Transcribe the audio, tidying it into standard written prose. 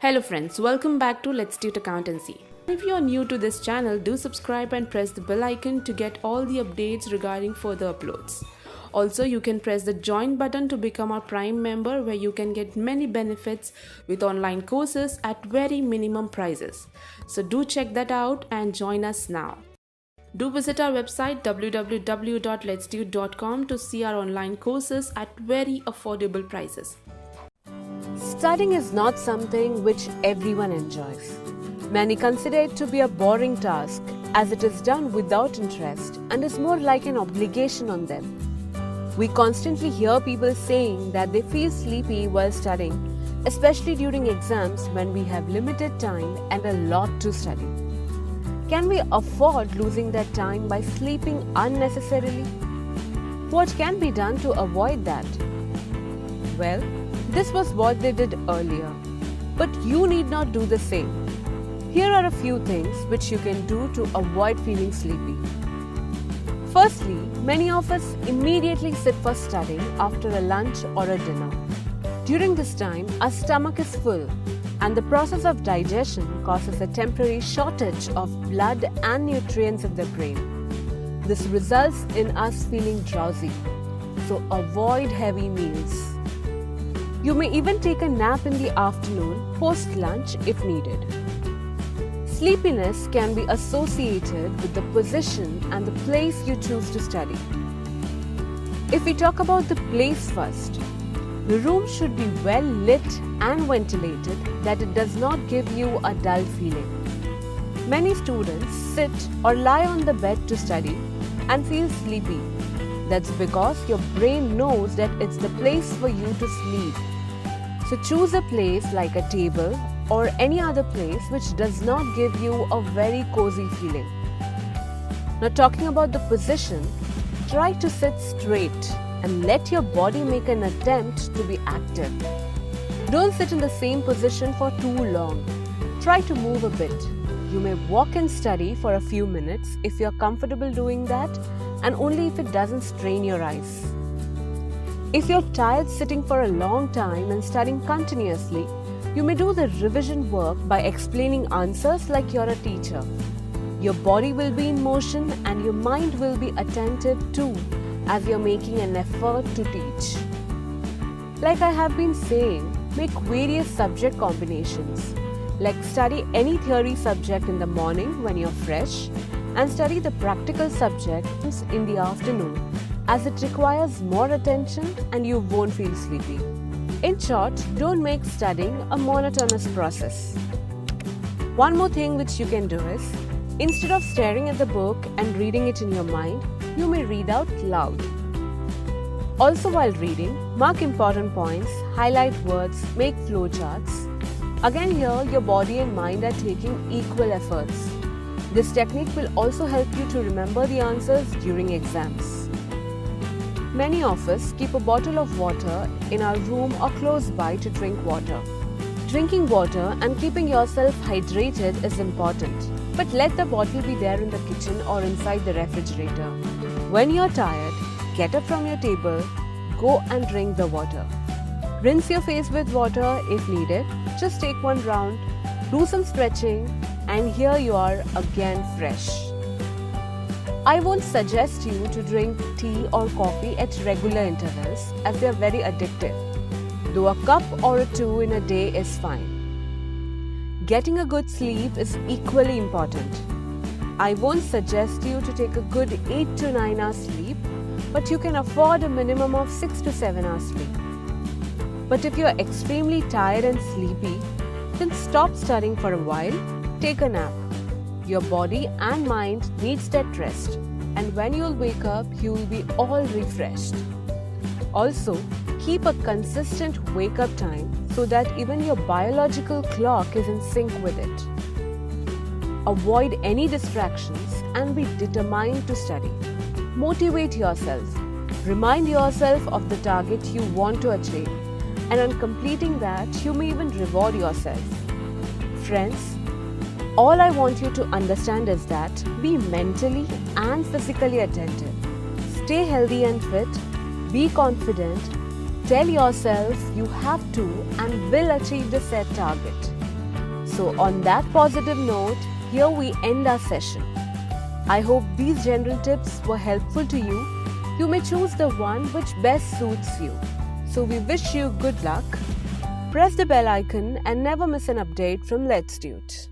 Hello friends, welcome back to Let's Do It Accountancy. If you are new to this channel, do subscribe and press the bell icon to get all the updates regarding further uploads. Also, you can press the join button to become our Prime member where you can get many benefits with online courses at very minimum prices. So do check that out and join us now. Do visit our website www.letsdo.com to see our online courses at very affordable prices. Studying is not something which everyone enjoys. Many consider it to be a boring task as it is done without interest and is more like an obligation on them. We constantly hear people saying that they feel sleepy while studying, especially during exams when we have limited time and a lot to study. Can we afford losing that time by sleeping unnecessarily? What can be done to avoid that? Well, this was what they did earlier, but you need not do the same. Here are a few things which you can do to avoid feeling sleepy. Firstly, many of us immediately sit for studying after a lunch or a dinner. During this time, our stomach is full and the process of digestion causes a temporary shortage of blood and nutrients in the brain. This results in us feeling drowsy, so avoid heavy meals. You may even take a nap in the afternoon post-lunch if needed. Sleepiness can be associated with the position and the place you choose to study. If we talk about the place first, the room should be well lit and ventilated that it does not give you a dull feeling. Many students sit or lie on the bed to study and feel sleepy. That's because your brain knows that it's the place for you to sleep. So choose a place like a table or any other place which does not give you a very cozy feeling. Now talking about the position, try to sit straight and let your body make an attempt to be active. Don't sit in the same position for too long. Try to move a bit. You may walk and study for a few minutes if you are comfortable doing that and only if it doesn't strain your eyes. If you're tired sitting for a long time and studying continuously, you may do the revision work by explaining answers like you're a teacher. Your body will be in motion and your mind will be attentive too as you're making an effort to teach. Like I have been saying, make various subject combinations. Like study any theory subject in the morning when you're fresh and study the practical subjects in the afternoon as it requires more attention and you won't feel sleepy. In short, don't make studying a monotonous process. One more thing which you can do is, instead of staring at the book and reading it in your mind, you may read out loud. Also while reading, mark important points, highlight words, make flowcharts. Again here, your body and mind are taking equal efforts. This technique will also help you to remember the answers during exams. Many of us keep a bottle of water in our room or close by to drink water. Drinking water and keeping yourself hydrated is important, but let the bottle be there in the kitchen or inside the refrigerator. When you're tired, get up from your table, go and drink the water. Rinse your face with water if needed, just take one round, do some stretching, and here you are again fresh. I won't suggest you to drink tea or coffee at regular intervals as they are very addictive, though a cup or two in a day is fine. Getting a good sleep is equally important. I won't suggest you to take a good 8 to 9 hours sleep, but you can afford a minimum of 6 to 7 hours sleep. But if you are extremely tired and sleepy, then stop studying for a while, take a nap. Your body and mind needs that rest, and when you'll wake up, you will be all refreshed. Also, keep a consistent wake-up time so that even your biological clock is in sync with it. Avoid any distractions and be determined to study. Motivate yourself. Remind yourself of the target you want to achieve, and on completing that, you may even reward yourself. Friends, all I want you to understand is that be mentally and physically attentive. Stay healthy and fit. Be confident. Tell yourself you have to and will achieve the set target. So, on that positive note, here we end our session. I hope these general tips were helpful to you. You may choose the one which best suits you. So, we wish you good luck. Press the bell icon and never miss an update from Let's Do It.